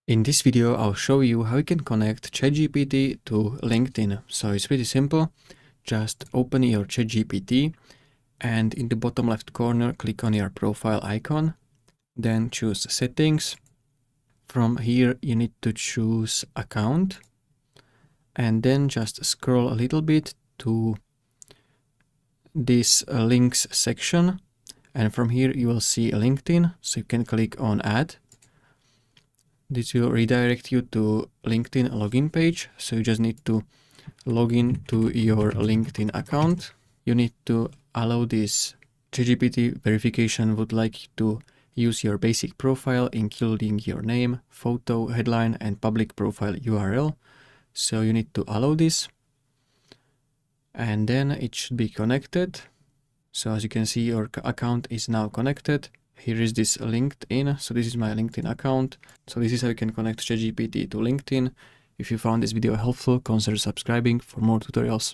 In this video, I'll show you how you can connect ChatGPT to LinkedIn. So it's pretty simple. Just open your ChatGPT and in the bottom left corner, click on your profile icon. Then choose settings. From here, you need to choose account and then just scroll a little bit to this links section. And from here, you will see LinkedIn. So you can click on add. This will redirect you to LinkedIn login page. So you just need to log in to your LinkedIn account. You need to allow this. ChatGPT verification would like to use your basic profile, including your name, photo, headline, and public profile URL. So you need to allow this. And then it should be connected. So as you can see, your account is now connected. Here is this LinkedIn. So this is my LinkedIn account. So this is how you can connect ChatGPT to LinkedIn. If you found this video helpful, consider subscribing for more tutorials.